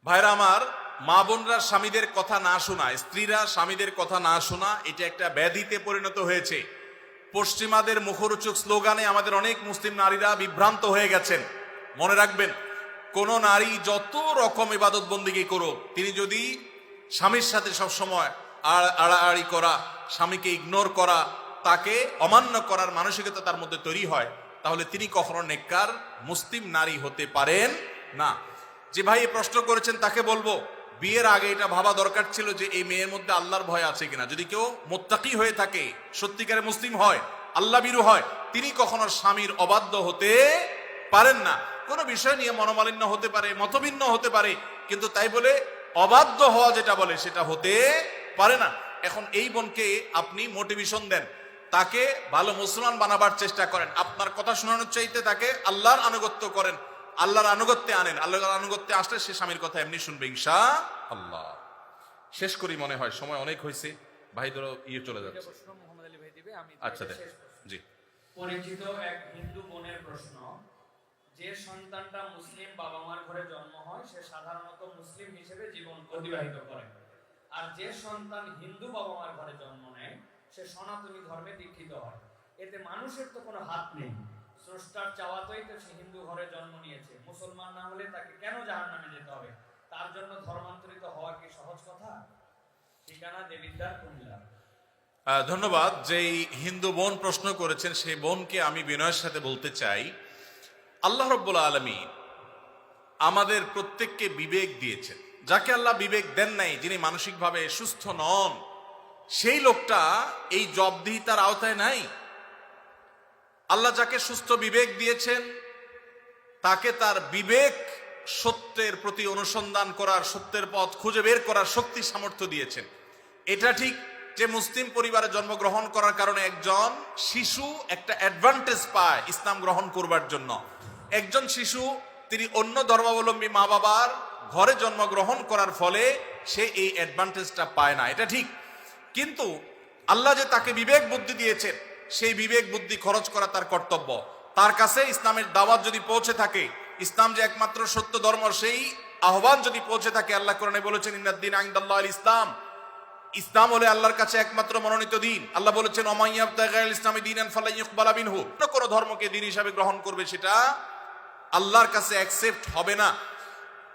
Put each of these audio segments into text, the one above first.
ভাইরা আমার, মা বোনরা স্বামীদের কথা না শোনা, স্ত্রীরা স্বামীদের কথা না শোনা, এটা একটা ব্যাধিতে পরিণত হয়েছে। পশ্চিমাদের মুখরোচক স্লোগানে আমাদের অনেক মুসলিম নারীরা বিভ্রান্ত হয়ে গেছেন। মনে রাখবেন, কোন নারী যত রকম ইবাদত বন্দিগি করুক, তিনি যদি স্বামীর সাথে সবসময় আড়াআড়ি করা, স্বামীকে ইগনোর করা, তাকে অমান্য করার মানসিকতা তার মধ্যে তৈরি হয়, তাহলে তিনি কখনো নেককার মুসলিম নারী হতে পারেন না। যে ভাই এই প্রশ্ন করেছেন তাকে বলবো, বিয়ের আগে এটা ভাবা দরকার ছিল যে এই মেয়ের মধ্যে আল্লাহর ভয় আছে কিনা। যদি কেউ মুত্তাকি হয়ে থাকে, সত্যিকারে মুসলিম হয়, আল্লাহ ভীরু হয়, তিনি কখনো স্বামীর অবাধ্য হতে পারেন না। কোনো বিষয় নিয়ে মনোমালিন্য হতে পারে, মতভিন্ন হতে পারে, কিন্তু তাই বলে অবাধ্য হওয়া যেটা বলে সেটা হতে পারে না। এখন এই বোনকে আপনি মোটিভেশন দেন, তাকে ভালো মুসলমান বানাবার চেষ্টা করেন। আপনার কথা শোনানোর চাইতে তাকে আল্লাহর আনুগত্য করেন, আল্লাহর আনুগত্যে আনেন। আল্লাহর আনুগত্যে আসলে সে স্বামীর কথা এমনি শুনবে ইনশাআল্লাহ। শেষ করি, মনে হয় সময় অনেক হয়েছে। ভাই ধরো চলে যাচ্ছে। আচ্ছা দেখ, জি। পরিচিত এক হিন্দু বোনের প্রশ্ন, যে সন্তানটা মুসলিম বাবা মার ঘরে জন্ম হয় সে সাধারণত মুসলিম হিসেবে জীবন অতিবাহিত করে, আর যে সন্তান হিন্দু বাবা মার ঘরে জন্ম নেয় সে সনাতনী ধর্মে দীক্ষিত হয়। এতে মানুষের তো কোনো হাত নেই, স্রষ্টার চাওয়াতেই তো সে হিন্দু ঘরে জন্ম নিয়েছে। মুসলমান না হলে তাকে কেন জাহান্নামে যেতে হবে? তার জন্য ধর্মান্তরিত হওয়া কি সহজ কথা? ঠিকানা দেবিদ্বার, কুমিল্লা। ধন্যবাদ। যেই হিন্দু বোন প্রশ্ন করেছেন সেই বোনকে আমি বিনয়ের সাথে বলতে চাই, আল্লাহ রাব্বুল আলামিন আমাদের প্রত্যেককে বিবেক দিয়েছেন। যাকে আল্লাহ বিবেক দেন নাই, যিনি মানসিকভাবে সুস্থ নন, সেই লোকটা এই জবাবদিহিতার আওতায় নাই। আল্লাহ যাকে সুস্থ বিবেক দিয়েছেন তাকে তার বিবেক সত্যের প্রতি অনুসন্ধান করার, সত্যের পথ খুঁজে বের করার শক্তি সামর্থ্য দিয়েছেন। এটা ঠিক যে মুসলিম পরিবারে জন্মগ্রহণ করার কারণে একজন শিশু একটা অ্যাডভান্টেজ পায় ইসলাম গ্রহণ করবার জন্য। একজন শিশু তিনি অন্য ধর্মাবলম্বী মা বাবার ঘরে জন্মগ্রহণ করার ফলে সে এই অ্যাডভান্টেজটা পায় না, এটা ঠিক। কিন্তু আল্লাহ যে তাকে বিবেক বুদ্ধি দিয়েছেন, সেই বিবেক বুদ্ধি খরচ করা তার কর্তব্য। তার কাছে ইসলামের দাওয়াত যদি পৌঁছে থাকে, ইসলাম যে একমাত্র সত্য ধর্ম, সেই আহ্বান যদি পৌঁছে থাকে, আল্লাহ কোরআনে বলেছেন ইন্নাদ-দীন ইনদাল্লাহিল ইসলাম, ইসলাম হলে আল্লাহর কাছে একমাত্র মনোনীত দিন। আল্লাহ বলেছেন ওমান ইয়াবতাগি গায়রাল ইসলামি দীনান ফালান ইউকবালা মিনহু, কোন ধর্মকে দিন হিসাবে গ্রহণ করবে সেটা আল্লাহর কাছে অ্যাকসেপ্ট হবে না।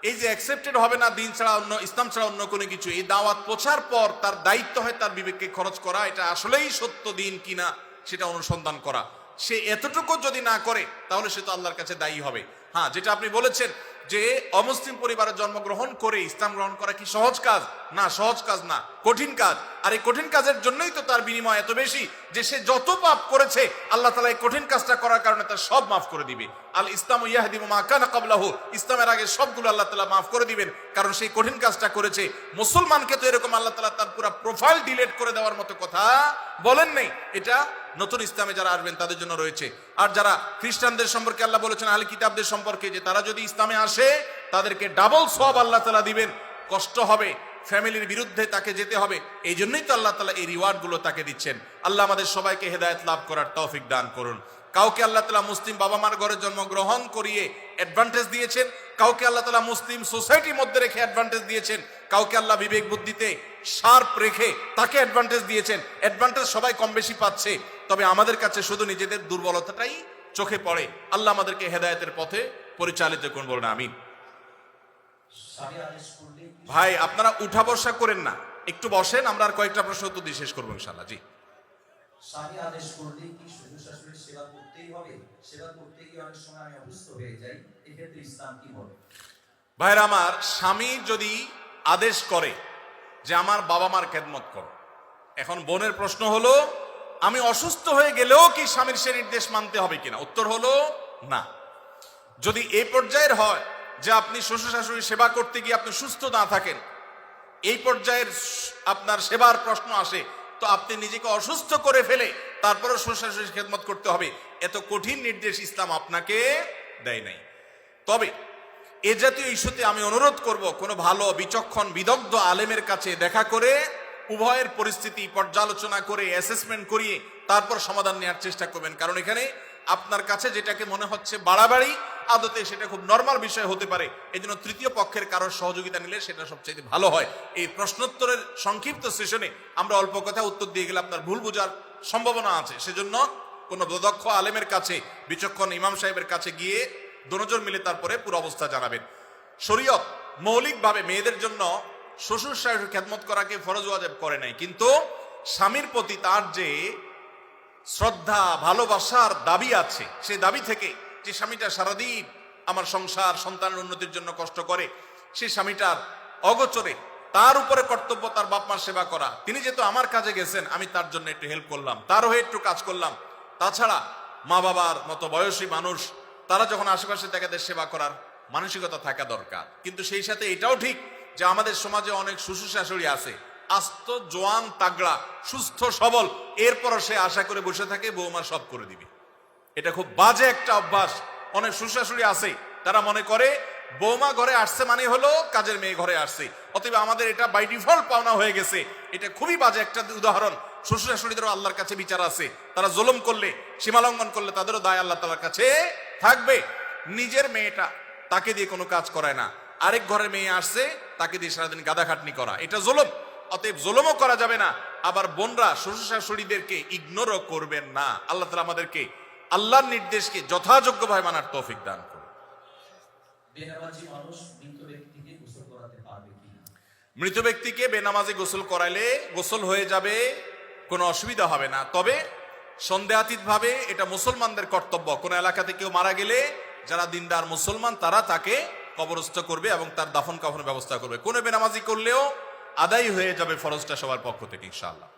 এই যে অ্যাকসেপ্টেড হবে না দিন ছাড়া, অন্য ইসলাম ছাড়া অন্য কোনো কিছু, এই দাওয়াত পৌঁছার পর তার দায়িত্ব হয় তার বিবেককে খরচ করা, এটা আসলেই সত্য দিন কিনা সেটা অনুসন্ধান করা। সে এতটুকু যদি না করে তাহলে সে তো আল্লাহর কাছে দায়ী হবে। হ্যাঁ, যেটা আপনি বলেছেন যে অমুসলিম পরিবারে জন্মগ্রহণ করে ইসলাম গ্রহণ করা কি সহজ কাজ? না, সহজ কাজ না, কঠিন কাজ। আর এই কঠিন কাজের জন্যই তো তার বিনিময় এত বেশি যে সে যত পাপ করেছে আল্লাহ তাআলা এই কঠিন কাজটা করার কারণে তার সব মাফ করে দিবে। আল ইসলামু ইয়াহদি মা কানা ক্বাবলাহু, ইসলামের আগে সবগুলো আল্লাহ তাআলা মাফ করে দিবেন, কারণ সেই কঠিন কাজটা করেছে। মুসলমানকে তো এরকম আল্লাহ তাআলা তার পুরো প্রোফাইল ডিলিট করে দেওয়ার মতো কথা বলেন নাই। এটা নতুন ইসলামে যারা আসবেন তাদের জন্য রয়েছে। আর যারা খ্রিস্টানদের সম্পর্কে আল্লাহ বলেছেন, আহলে কিতাবদের সম্পর্কে, যে তারা যদি ইসলামে আসে তাদেরকে ডাবল সওয়াব আল্লাহ তাআলা দিবেন। কষ্ট হবে, ফ্যামিলির বিরুদ্ধে তাকে যেতে হবে, এই জন্যই তো আল্লাহ তাআলা এই রিওয়ার্ড গুলো তাকে দিচ্ছেন। আল্লাহ আমাদের সবাইকে হেদায়েত লাভ করার তৌফিক দান করুন। কাউকে আল্লাহ তাআলা মুসলিম বাবা মার ঘরে জন্মগ্রহণ করিয়ে অ্যাডভান্টেজ দিয়েছেন, কাউকে আল্লাহ তাআলা মুসলিম সোসাইটির মধ্যে রেখে অ্যাডভান্টেজ দিয়েছেন, কাউকে আল্লাহ বিবেক বুদ্ধিতে শার্প রেখে তাকে অ্যাডভান্টেজ দিয়েছেন। অ্যাডভান্টেজ সবাই কম বেশি পাচ্ছে, তবে আমাদের কাছে শুধু নিজেদের দুর্বলতাটাই চোখে পড়ে। আল্লাহ আমাদেরকে হেদায়েতের পথে পরিচালিত করুন, বলুন আমিন। ভাই আপনারা উঠা বসা করেন না, একটু বসেন, আমরা আর কয়েকটা প্রশ্ন উত্তর দিয়ে শেষ করবো ইনশাআল্লাহ। জি। স্বামী আদেশ করলে কি শুধু শাশুড়ির সেবা করতেই হবে? সেবা করতে গিয়ে অনেক সময় আমি অসুস্থ হয়ে যাই, এক্ষেত্রে ইসলাম কি বলে? ভাইরা আমার, স্বামী যদি আদেশ করে যে আমার বাবা মার খেদমত করো, এখন বোনের প্রশ্ন হলো আমি অসুস্থ হয়ে গেলেও কি স্বামীর সে নির্দেশ মানতে হবে কিনা? উত্তর হলো না। যদি এই পর্যায়ের হয় যে আপনি শ্বশুর শাশুড়ির সেবা করতে গিয়ে আপনি সুস্থ না থাকেন, এই পর্যায়ের আপনার সেবার প্রশ্ন আসে, তো আপনি নিজেকে অসুস্থ করে ফেলে তারপরে শ্বশুর শাশুড়ির খেদমত করতে হবে, এত কঠিন নির্দেশ ইসলাম আপনাকে দেয় নাই। তবে এ জাতীয় ইস্যুতে আমি অনুরোধ করব, কোনো ভালো বিচক্ষণ বিদগ্ধ আলেমের কাছে দেখা করে উভয়ের পরিস্থিতি পর্যালোচনা করে অ্যাসেসমেন্ট করিয়ে তারপর সমাধান নেওয়ার চেষ্টা করবেন। কারণ এখানে আপনার কাছে যেটাকে মনে হচ্ছে বাড়াবাড়ি, আদতে সেটা খুব নরমাল বিষয় হতে পারে। এই জন্য তৃতীয় পক্ষের কারোর সহযোগিতা নিলে সেটা সবচেয়ে ভালো হয়। এই প্রশ্নোত্তরের সংক্ষিপ্ত সেশনে আমরা অল্প কথা উত্তর দিয়ে গেলে আপনার ভুল বোঝার সম্ভাবনা আছে। সেজন্য কোন দক্ষ আলেমের কাছে, বিচক্ষণ ইমাম সাহেবের কাছে গিয়ে দুজন মিলে তারপরে পুরো অবস্থা জানাবেন। শরীয়ত মৌলিকভাবে মেয়েদের জন্য শ্বশুর শাশুড়ির খেদমত করাকে ফরজ ওয়াজিব করে নাই, কিন্তু স্বামীর প্রতি তার যে শ্রদ্ধা ভালোবাসার দাবি আছে, সেই দাবি থেকে যে স্বামীটা সারাদিন আমার সংসার সন্তানের উন্নতির জন্য কষ্ট করে, সেই স্বামীটার অগোচরে তার উপরে কর্তব্য তার বাপ মার সেবা করা। তিনি যেহেতু আমার কাজে গেছেন, আমি তার জন্য একটু হেল্প করলাম, তার হয়ে একটু কাজ করলাম। তাছাড়া মা বাবার মতো বয়সী মানুষ, তারা যখন আশেপাশে তাদের সেবা করার মানসিকতা থাকা দরকার। কিন্তু সেই সাথে এটাও ঠিক যে আমাদের সমাজে অনেক শ্বশুর শাশুড়ি আছে আস্ত জোয়ান তাগড়া সুস্থ সবল, এরপরও সে আশা করে বসে থাকে বৌমা সব করে দিবে। এটা খুব বাজে একটা অভ্যাস। অনেক শ্বশুর শাশুড়ি আছে তারা মনে করে বৌমা ঘরে আসছে মানে হলো কাজের মেয়ে ঘরে আসছে, অতএব আমাদের এটা বাই ডিফল্ট পাওনা হয়ে গেছে। এটা খুবই বাজে একটা উদাহরণ। শ্বশুর শাশুড়িদেরও আল্লাহর কাছে বিচার আছে, তারা জুলুম করলে, সীমালঙ্ঘন করলে তাদেরও দায় আল্লাহ তাআলার কাছে থাকবে। নিজের মেয়েটা তাকে দিয়ে কোনো কাজ করায় না, আরেক ঘরের মেয়ে আসছে তাকে দিয়ে সারাদিন গাদা খাটনি করা, এটা জুলুম। অতএব জুলুমও করা যাবে না। আবার বোনরা শ্বশুর শাশুড়িদেরকে ইগনোরও করবেন না। আল্লাহ তাআলা আমাদেরকে আল্লাহর নির্দেশকে যথাযোগ্যভাবে মানার তৌফিক দান করুন। বেনামাজি মানুষ মৃত ব্যক্তিকে গোসল করাতে পারবে কিনা? মৃত ব্যক্তিকে বেনামাজি গোসল করাইলে গোসল হয়ে যাবে, কোনো অসুবিধা হবে না। তবে সন্দেহাতীত ভাবে এটা মুসলমানদের কর্তব্য। কোন এলাকাতে কেউ মারা গেলে যারা দিনদার মুসলমান তারা তাকে কবরস্থ করবে এবং তার দাফন কাফনের ব্যবস্থা করবে। কোন বেনামাজি করলেও আদায় হয়ে যাবে ফরজটা সবার পক্ষ থেকে ইনশাআল্লাহ।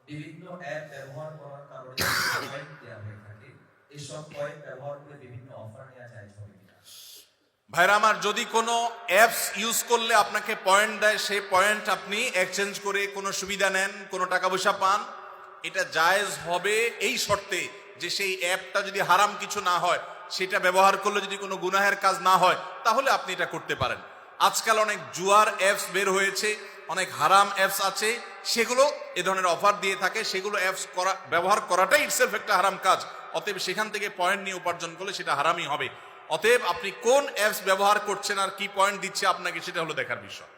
বিভিন্ন অ্যাপ ব্যবহার করার কারণে পয়েন্ট দেওয়া হয়ে থাকে, এসব পয়েন্ট ব্যবহার করে বিভিন্ন অফার নেওয়া যায় হবে কিনা? ভাইরা আমার, যদি কোনো অ্যাপস ইউজ করলে আপনাকে পয়েন্ট দেয়, সেই পয়েন্ট আপনি এক্সচেঞ্জ করে কোনো সুবিধা নেন, কোনো টাকা পয়সা পান, এটা জায়েজ হবে এই শর্তে যে সেই অ্যাপটা যদি হারাম কিছু না হয়, সেটা ব্যবহার করলে যদি কোনো গুনাহের কাজ না হয়, তাহলে আপনি এটা করতে পারেন। আজকাল অনেক জুয়ার অ্যাপস বের হয়েছে, অনেক হারাম অ্যাপস আছে, সেগুলো এ ধরনের অফার দিয়ে থাকে। সেগুলো অ্যাপস ব্যবহার করাটাই ইটসেলফ একটা হারাম কাজ। অতএব সেখান থেকে পয়েন্ট নিয়ে উপার্জন করলে সেটা হারামই হবে। অতএব আপনি কোন অ্যাপস ব্যবহার করছেন আর কি পয়েন্ট দিচ্ছে আপনাকে, সেটা হলো দেখার বিষয়।